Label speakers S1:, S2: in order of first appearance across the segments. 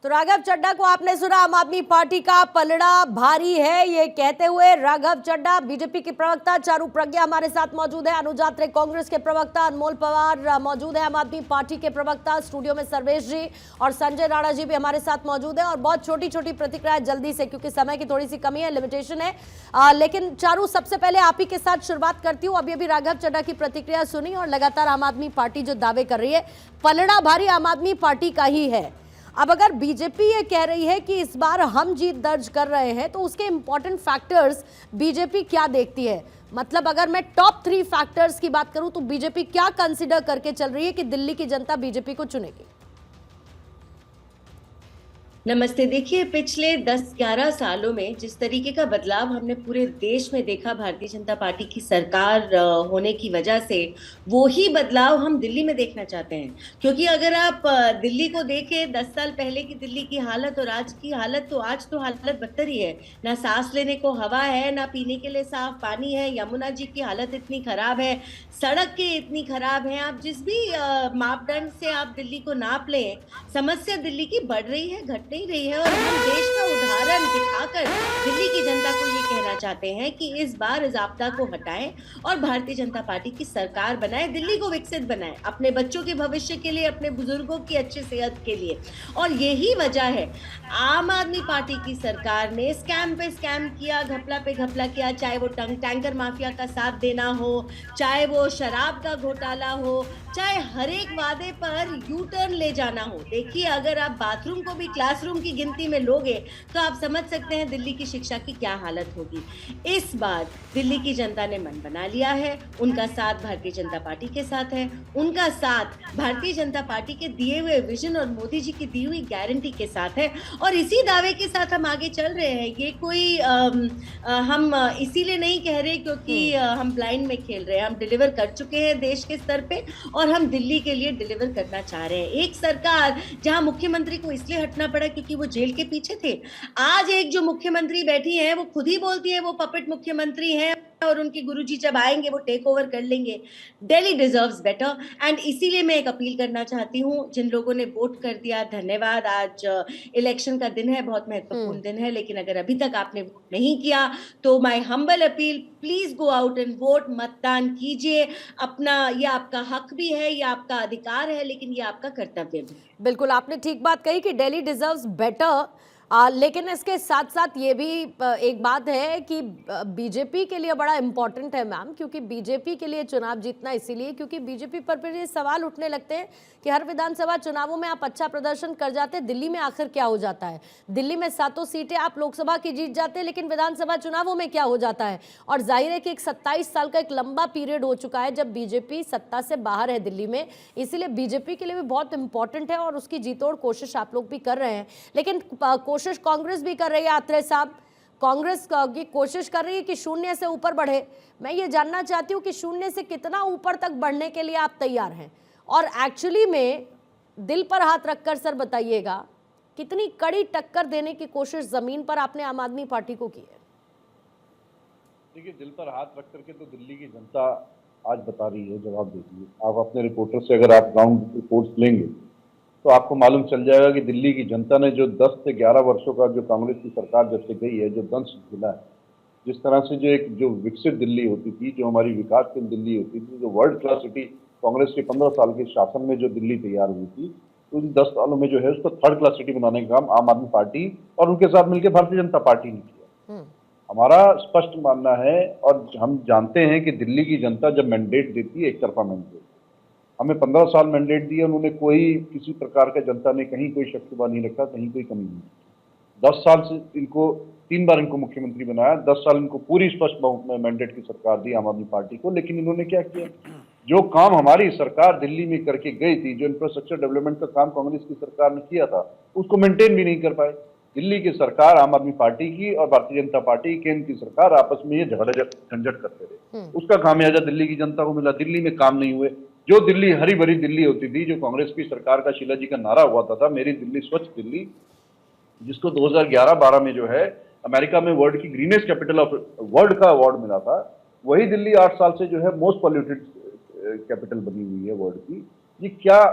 S1: तो राघव चड्ढा को आपने सुना, आम आदमी पार्टी का पलड़ा भारी है ये कहते हुए राघव चड्ढा। बीजेपी के प्रवक्ता चारू प्रज्ञा हमारे साथ मौजूद है, अनुज आत्रे कांग्रेस के प्रवक्ता, अनमोल पवार मौजूद है आम आदमी पार्टी के प्रवक्ता, स्टूडियो में सर्वेश जी और संजय राणा जी भी हमारे साथ मौजूद है। और बहुत छोटी छोटी प्रतिक्रियाएं जल्दी से, क्योंकि समय की थोड़ी सी कमी है, लिमिटेशन है। लेकिन चारू, सबसे पहले आप ही के साथ शुरुआत करती हूँ। अभी राघव चड्ढा की प्रतिक्रिया सुनी और लगातार आम आदमी पार्टी जो दावे कर रही है, पलड़ा भारी आम आदमी पार्टी का ही है। अब अगर बीजेपी ये कह रही है कि इस बार हम जीत दर्ज कर रहे हैं, तो उसके इंपॉर्टेंट फैक्टर्स बीजेपी क्या देखती है? मतलब अगर मैं टॉप 3 फैक्टर्स की बात करूं तो बीजेपी क्या कंसीडर करके चल रही है कि दिल्ली की जनता बीजेपी को चुनेगी?
S2: नमस्ते। देखिए, पिछले 10-11 सालों में जिस तरीके का बदलाव हमने पूरे देश में देखा भारतीय जनता पार्टी की सरकार होने की वजह से, वो ही बदलाव हम दिल्ली में देखना चाहते हैं। क्योंकि अगर आप दिल्ली को देखें, 10 साल पहले की दिल्ली की हालत और आज की हालत, तो आज तो हालत बदतर ही है। ना सांस लेने को हवा है, ना पीने के लिए साफ पानी है। यमुना जी की हालत इतनी खराब है, सड़कें इतनी खराब हैं। आप जिस भी मापदंड से आप दिल्ली को नाप लें, समस्या दिल्ली की बढ़ रही है, घट नहीं रही है। और हम देश का उदाहरण दिखाकर दिल्ली की जनता को ये कहना चाहते हैं कि इस बार इस आपदा को हटाएं और भारतीय जनता पार्टी की सरकार बनाएं, दिल्ली को विकसित बनाएं, अपने बच्चों के भविष्य के लिए, अपने बुजुर्गों की अच्छी सेहत के लिए। और यही वजह है, आम आदमी पार्टी की सरकार ने स्कैम पे स्कैम किया, घपला पे घपला किया, चाहे वो टैंकर माफिया का साथ देना हो, चाहे वो शराब का घोटाला हो, चाहे हर एक वादे पर यू टर्न ले जाना हो। देखिए, अगर आप बाथरूम को भी क्लासरूम की गिनती में लोगे तो आप समझ सकते हैं दिल्ली की शिक्षा की क्या हालत होगी। इस बार दिल्ली की जनता ने मन बना लिया है, उनका साथ भारतीय जनता पार्टी के साथ है, उनका साथ भारतीय जनता पार्टी के दिए हुए विजन और मोदी जी की दी हुई गारंटी के साथ है। और इसी दावे के साथ हम आगे चल रहे हैं। ये कोई हम इसीलिए नहीं कह रहे क्योंकि हम ब्लाइंड में खेल रहे हैं। हम डिलीवर कर चुके हैं देश के स्तर पे और हम दिल्ली के लिए डिलीवर करना चाह रहे हैं। एक सरकार जहां मुख्यमंत्री को इसलिए हटना पड़ा क्योंकि वो जेल के पीछे थे, आज एक जो मुख्यमंत्री बैठी है वो खुद ही बोलती है वो पपेट मुख्यमंत्री हैं और उनके गुरुजी जब आएंगे वो टेक ओवर कर लेंगे। Delhi deserves better. एंड इसीलिए मैं एक अपील करना चाहती हूँ, जिन लोगों ने वोट कर दिया, धन्यवाद। आज इलेक्शन का दिन है, बहुत महत्वपूर्ण दिन है, लेकिन अगर अभी तक आपने वोट नहीं किया तो my humble appeal, please go out and vote, मतदान कीजिए। अपना, ये आपका हक भी है, ये आपका अधिकार है, लेकिन ये आपका कर्तव्य भी है।
S1: बिल्कुल, आपने ठीक बात कही कि दिल्ली डिजर्व्स बेटर। लेकिन इसके साथ साथ ये भी एक बात है कि बीजेपी के लिए बड़ा इंपॉर्टेंट है मैम, क्योंकि बीजेपी के लिए चुनाव जीतना इसीलिए क्योंकि बीजेपी पर फिर ये सवाल उठने लगते हैं कि हर विधानसभा चुनावों में आप अच्छा प्रदर्शन कर जाते हैं, दिल्ली में आखिर क्या हो जाता है? दिल्ली में 7 सीटें आप लोकसभा की जीत जाते हैं, लेकिन विधानसभा चुनावों में क्या हो जाता है? और जाहिर है कि एक 27 साल का एक लंबा पीरियड हो चुका है जब बीजेपी सत्ता से बाहर है दिल्ली में, इसीलिए बीजेपी के लिए भी बहुत इंपॉर्टेंट है और उसकी जीतोड़ कोशिश आप लोग भी कर रहे हैं। लेकिन कोशिश कांग्रेस भी कर रही है, आत्रे साहब, कांग्रेस की कोशिश कर रही है कि शून्य से ऊपर बढ़े। मैं ये जानना चाहती हूँ कि शून्य से कितना ऊपर तक बढ़ने के लिए आप तैयार हैं? और एक्चुअली में दिल पर हाथ रखकर सर बताइएगा, कितनी कड़ी टक्कर देने की कोशिश जमीन पर आपने आम आदमी पार्टी को की है?
S3: देखिए, दिल पर हाथ रख करके तो दिल्ली की जनता आज बता रही है, जवाब देती है। आप अपने रिपोर्टर से अगर आप ग्राउंड रिपोर्ट्स लेंगे तो आपको मालूम चल जाएगा कि दिल्ली की जनता ने जो 10 से 11 वर्षों का जो कांग्रेस की सरकार जब से गई है, जो दंश झेला है, जिस तरह से जो विकसित दिल्ली होती थी, जो हमारी विकासशील दिल्ली होती थी, जो वर्ल्ड क्लास सिटी कांग्रेस के 15 साल के शासन में जो दिल्ली तैयार हुई थी, तो इन 10 सालों में जो है उसको थर्ड क्लास सिटी बनाने का काम आम आदमी पार्टी और उनके साथ मिलकर भारतीय जनता पार्टी ने किया। हमारा स्पष्ट मानना है और हम जानते हैं कि दिल्ली की जनता जब मैंडेट देती है, एक तरफा मैंडेट, हमें 15 साल मैंडेट दिया, उन्होंने कोई किसी प्रकार का जनता ने कहीं कोई शक्तिवान नहीं रखा, कहीं कोई कमी नहीं। 10 साल से इनको 3 बार इनको मुख्यमंत्री बनाया, 10 साल इनको पूरी स्पष्ट बहुमत में मैंडेट की सरकार दी आम आदमी पार्टी को। लेकिन इन्होंने क्या किया? जो काम हमारी सरकार दिल्ली में करके गई थी, जो इंफ्रास्ट्रक्चर डेवलपमेंट का काम कांग्रेस की सरकार ने किया था, उसको मेंटेन भी नहीं कर पाए। दिल्ली की सरकार, आम आदमी पार्टी की और भारतीय जनता पार्टी, केंद्र की सरकार आपस में ये झंझट करते रहे, उसका खामियाजा दिल्ली की जनता को मिला। दिल्ली में काम नहीं हुए। जो दिल्ली हरी भरी दिल्ली होती थी, जो कांग्रेस की सरकार का शीला जी का नारा हुआ था, मेरी दिल्ली स्वच्छ दिल्ली, जिसको 2011-12 में जो है अमेरिका में वर्ल्ड की ग्रीनेस्ट कैपिटल ऑफ वर्ल्ड का अवार्ड मिला था, वही दिल्ली 8 साल से जो है मोस्ट पॉल्यूटेड कैपिटल बनी हुई है वर्ल्ड की। ये क्या,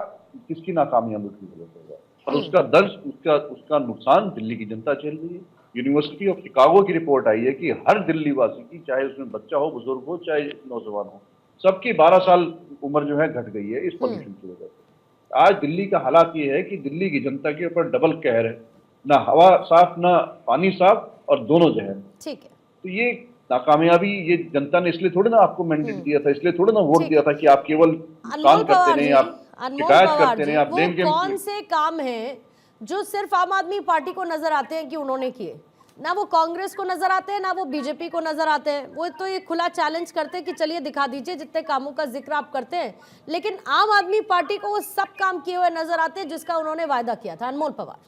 S3: किसकी नाकामयाबी की वजह से? और उसका दर्द, उसका नुकसान दिल्ली की जनता झेल रही है। यूनिवर्सिटी ऑफ शिकागो की रिपोर्ट आई है कि हर दिल्ली वासी की, चाहे उसमें बच्चा हो, बुजुर्ग हो, चाहे नौजवान हो, सबकी 12 साल उम्र जो है घट गई है इस पॉल्यूशन की वजह से। आज दिल्ली का हालात ये है कि दिल्ली की जनता के ऊपर डबल कहर है, ना हवा साफ, ना पानी साफ, और दोनों जहर।
S1: ठीक है,
S3: तो ये नाकामयाबी, ये जनता ने इसलिए थोड़ी ना आपको मैंडेट दिया था, इसलिए थोड़ी ना वोट
S1: ठीक
S3: दिया
S1: है।
S3: था कि आप केवल नुकसान
S1: अनमोल
S3: करते
S1: पवार
S3: नहीं,
S1: जी,
S3: आप
S1: अनमोल
S3: शिकायत
S1: पवार
S3: करते
S1: जी,
S3: नहीं, आप
S1: वो
S3: ब्लेम गेम।
S1: कौन से काम हैं जो सिर्फ आम आदमी पार्टी को नजर आते हैं कि उन्होंने किए? ना वो कांग्रेस को नजर आते हैं, ना वो बीजेपी को नजर आते हैं। वो तो ये खुला चैलेंज करते हैं कि चलिए दिखा दीजिए जितने कामों का जिक्र आप करते हैं, लेकिन आम आदमी पार्टी को वो सब काम किए हुए नजर आते हैं जिसका उन्होंने वायदा किया था। अनमोल पवार,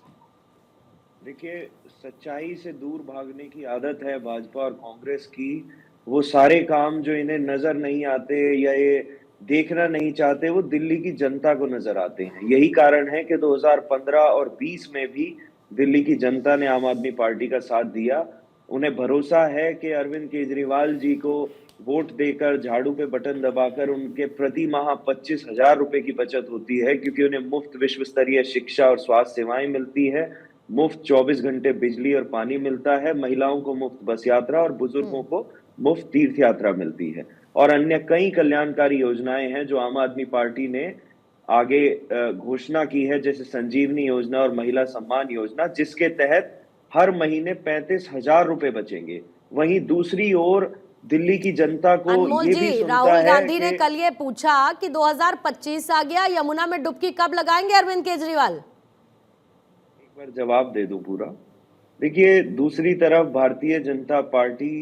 S4: देखिए, सच्चाई से दूर भागने की आदत है भाजपा और कांग्रेस की। वो सारे काम जो इन्हें नजर नहीं आते या ये देखना नहीं चाहते, वो दिल्ली की जनता को नजर आते हैं। यही कारण है कि 2015 और 20 में भी दिल्ली की जनता ने आम आदमी पार्टी का साथ दिया। उन्हें भरोसा है कि अरविंद केजरीवाल जी को वोट देकर, झाड़ू पे बटन दबाकर उनके प्रति माह 25,000 रुपए की बचत होती है, क्योंकि उन्हें मुफ्त विश्व स्तरीय शिक्षा और स्वास्थ्य सेवाएं मिलती है, मुफ्त 24 घंटे बिजली और पानी मिलता है, महिलाओं को मुफ्त बस यात्रा और बुजुर्गों को मुफ्त तीर्थ यात्रा मिलती है, और अन्य कई कल्याणकारी योजनाएं हैं जो आम आदमी पार्टी ने आगे घोषणा की है, जैसे संजीवनी योजना और महिला सम्मान योजना, जिसके तहत हर महीने 35,000 रुपए बचेंगे। वहीं दूसरी ओर दिल्ली की जनता को
S1: अनमोल
S4: ये भी
S1: जी,
S4: सुनता
S1: राहुल
S4: है
S1: गांधी ने
S4: कि
S1: कल ये पूछा कि 2025 आ गया, यमुना में डुबकी कब लगाएंगे अरविंद केजरीवाल?
S4: एक बार जवाब दे दूं पूरा। देखिए, दूसरी तरफ भारतीय जनता पार्टी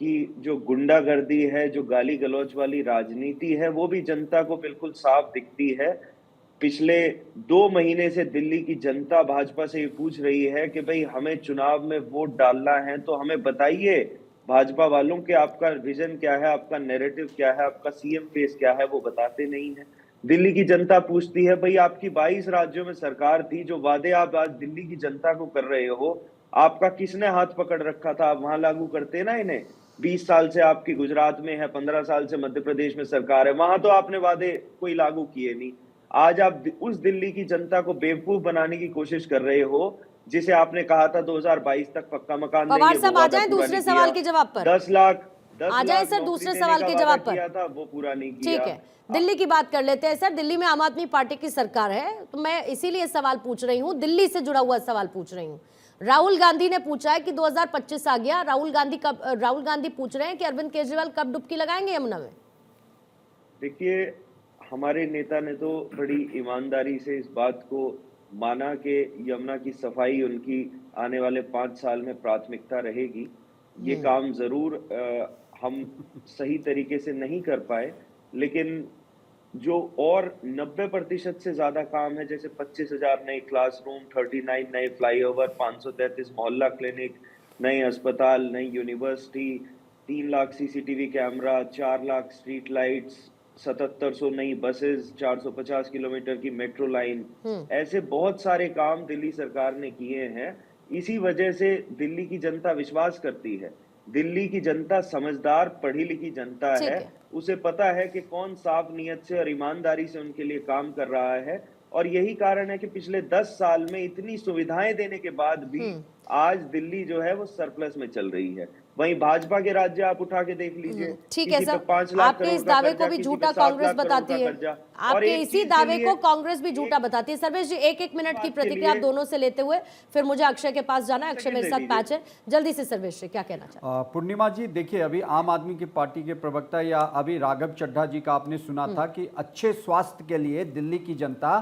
S4: की जो गुंडागर्दी है, जो गाली गलौज वाली राजनीति है, वो भी जनता को बिल्कुल साफ दिखती है। पिछले 2 महीने से दिल्ली की जनता भाजपा से ये पूछ रही है कि भाई हमें चुनाव में वोट डालना है तो हमें बताइए भाजपा वालों कि आपका विजन क्या है, आपका नैरेटिव क्या है, आपका सीएम फेस क्या है। वो बताते नहीं है। दिल्ली की जनता पूछती है, भाई आपकी 22 राज्यों में सरकार थी, जो वादे आप आज दिल्ली की जनता को कर रहे हो, आपका किसने हाथ पकड़ रखा था? आप वहां लागू करते ना इन्हें। 20 साल से आपकी गुजरात में है, 15 साल से मध्य प्रदेश में सरकार है, वहां तो आपने वादे कोई लागू किए नहीं। आज आप उस दिल्ली की जनता को बेवकूफ बनाने की कोशिश कर रहे हो जिसे आपने कहा था 2022 तक पक्का मकान देंगे।
S1: पवार
S4: वो
S1: साहब आ
S4: वादा
S1: जाएं
S4: पूरा
S1: दूसरे
S4: नहीं
S1: सवाल
S4: किया।
S1: के जवाब पर।
S4: 10 लाख
S1: आ जाए सर
S4: नौकरी
S1: दूसरे
S4: देने
S1: सवाल
S4: का
S1: के
S4: वादा
S1: जवाब पर।
S4: किया था, वो पूरा नहीं किया।
S1: ठीक है, दिल्ली की बात कर लेते हैं सर। दिल्ली में आम आदमी पार्टी की सरकार है, तो मैं इसीलिए सवाल पूछ रही हूँ, दिल्ली से जुड़ा हुआ सवाल पूछ रही हूँ। राहुल गांधी ने पूछा है कि 2025 आ गया, राहुल गांधी पूछ रहे हैं कि अरविंद केजरीवाल कब डुबकी लगाएंगे यमुना में?
S4: देखिए, हमारे नेता ने तो बड़ी ईमानदारी से इस बात को माना कि यमुना की सफाई उनकी आने वाले 5 साल में प्राथमिकता रहेगी। ये काम जरूर हम सही तरीके से नहीं कर पाए, लेकिन जो और 90% से ज्यादा काम है, जैसे 25,000 नए क्लासरूम, 39 नए फ्लाईओवर, 533 मोहल्ला क्लिनिक, नए अस्पताल, नई university, 3 lakh CCTV camera, 4 lakh street lights, 7700 नई बसेस, 450 किलोमीटर की मेट्रो लाइन, ऐसे बहुत सारे काम दिल्ली सरकार ने किए हैं। इसी वजह से दिल्ली की जनता विश्वास करती है। दिल्ली की जनता समझदार, पढ़ी लिखी जनता
S1: ठीक
S4: है।
S1: है।
S4: उसे पता है कि कौन साफ नीयत से और ईमानदारी से उनके लिए काम कर रहा है, और यही कारण है कि पिछले 10 साल में इतनी सुविधाएं देने के बाद भी आज दिल्ली जो है वो सरप्लस में चल रही है। वहीं भाजपा के राज्य आप उठा के देख लीजिए,
S1: ठीक है
S4: किसी
S1: सर,
S4: पे 5 लाख
S1: आपके
S4: करोड़
S1: इस
S4: का
S1: दावे
S4: कर्जा,
S1: को भी
S4: किसी पे
S1: झूठा
S4: 7
S1: कांग्रेस
S4: लाख करोड़
S1: बताती
S4: का
S1: है,
S4: कर्जा। और
S1: आपके
S4: एक
S1: इसी
S4: चीज के
S1: दावे
S4: लिए
S1: को कांग्रेस भी झूठा बताती है। सर्वेश जी, एक मिनट की प्रतिक्रिया आप दोनों से लेते हुए फिर मुझे अक्षय के पास जाना है। अक्षय मेरे साथ पैच है, जल्दी से सर्वेश जी क्या कहना चाहते हैं?
S5: पूर्णिमा जी, देखिए, अभी आम आदमी की पार्टी के प्रवक्ता या अभी राघव चड्ढा जी का आपने सुना था कि अच्छे स्वास्थ्य के लिए दिल्ली की जनता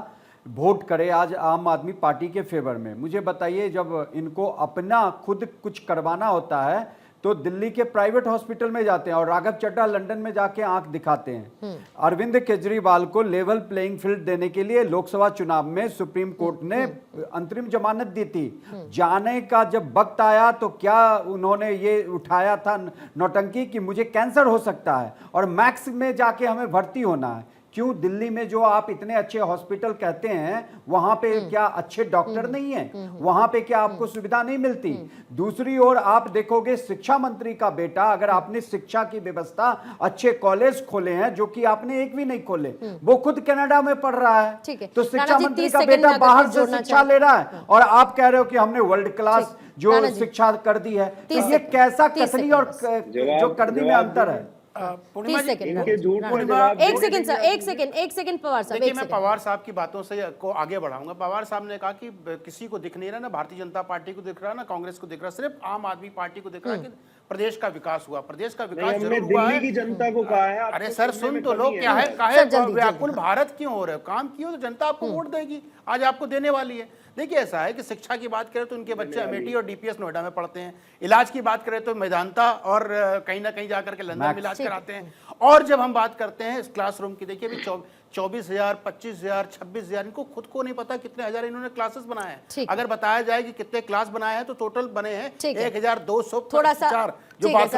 S5: वोट करे आज आम आदमी पार्टी के फेवर में। मुझे बताइए, जब इनको अपना खुद कुछ करवाना होता है तो दिल्ली के प्राइवेट हॉस्पिटल में जाते हैं और राघव चड्ढा लंदन में जाके आंख दिखाते हैं। अरविंद केजरीवाल को लेवल प्लेइंग फील्ड देने के लिए लोकसभा चुनाव में सुप्रीम कोर्ट ने अंतरिम जमानत दी थी। जाने का जब वक्त आया तो क्या उन्होंने ये उठाया था नौटंकी कि मुझे कैंसर हो सकता है और मैक्स में जाके हमें भर्ती होना है। क्यों दिल्ली में जो आप इतने अच्छे हॉस्पिटल कहते हैं वहां पे क्या अच्छे डॉक्टर नहीं है? वहां पे क्या आपको सुविधा नहीं मिलती? दूसरी ओर आप देखोगे शिक्षा मंत्री का बेटा, अगर आपने शिक्षा की व्यवस्था, अच्छे कॉलेज खोले हैं जो कि आपने एक भी नहीं खोले, वो खुद कनाडा में पढ़ रहा है,
S1: ठीक है।
S5: तो
S1: राणा
S5: शिक्षा
S1: जी,
S5: मंत्री
S1: 30
S5: का
S1: सेकंड में
S5: बेटा
S1: अगर
S5: बाहर
S1: कुछ
S5: से
S1: जोड़ना
S5: शिक्षा
S1: चाहें।
S5: ले रहा है और आप कह रहे हो कि हमने वर्ल्ड क्लास
S1: ठीक।
S5: जो
S1: राणा जी,
S5: शिक्षा कर दी है। तो
S1: 30
S5: ये कैसा
S1: 30
S5: कथनी
S1: सेकंड
S5: और
S1: बस।
S5: जो करनी में अंतर है?
S6: पूर्णिमा
S1: 30
S6: जी,
S1: सेकंड
S4: इनके झूठ
S1: राणा
S4: पर
S1: जी।
S4: जवाब
S1: एक
S4: देने
S1: सेकंड
S4: के
S1: सर,
S4: लिए
S1: एक सेकंड पवार साहब,
S6: देखिए
S1: एक
S6: मैं
S1: सेकंड।
S6: पवार साहब की बातों से को आगे बढ़ाऊंगा। पवार साहब ने कहा कि किसी को दिख नहीं रहा, ना भारतीय जनता पार्टी को दिख रहा, ना कांग्रेस को दिख रहा, सिर्फ आम आदमी पार्टी को दिख रहा है कि प्रदेश का विकास हुआ। प्रदेश का
S4: नहीं,
S6: विकास
S4: हमने
S6: जरूर हुआ
S4: दिल्ली
S6: है।
S4: की जनता को कहा है।
S6: अरे
S4: आपको
S6: सर
S4: सुनने
S6: सुन
S4: में
S6: तो
S4: कमी
S6: लो,
S4: है।
S6: क्या है
S1: सर,
S6: काहे
S1: जल्दी,
S6: व्याकुल
S1: जल्दी।
S6: भारत क्यों हो रहे हो? काम किए तो जनता आपको वोट देगी, आज आपको देने वाली है। देखिए ऐसा है कि शिक्षा की बात करें तो उनके बच्चे अमेठी और डीपीएस नोएडा में पढ़ते हैं। इलाज की बात करें तो मेदांता और कहीं ना कहीं जाकर के लंदन में इलाज कराते हैं। और जब हम बात करते हैं इस क्लासरूम की, देखिए अभी 24,000, 25,000, 26,000, इनको खुद को नहीं पता कितने हजार इन्होंने क्लासेस बनाए हैं।
S1: ठीक है।
S6: अगर बताया जाए कि कितने क्लास बनाए हैं तो टोटल बने हैं
S1: ठीक है।
S6: 1,200
S1: थोड़ा सा
S6: जो
S1: ठीक है
S6: बाथरूम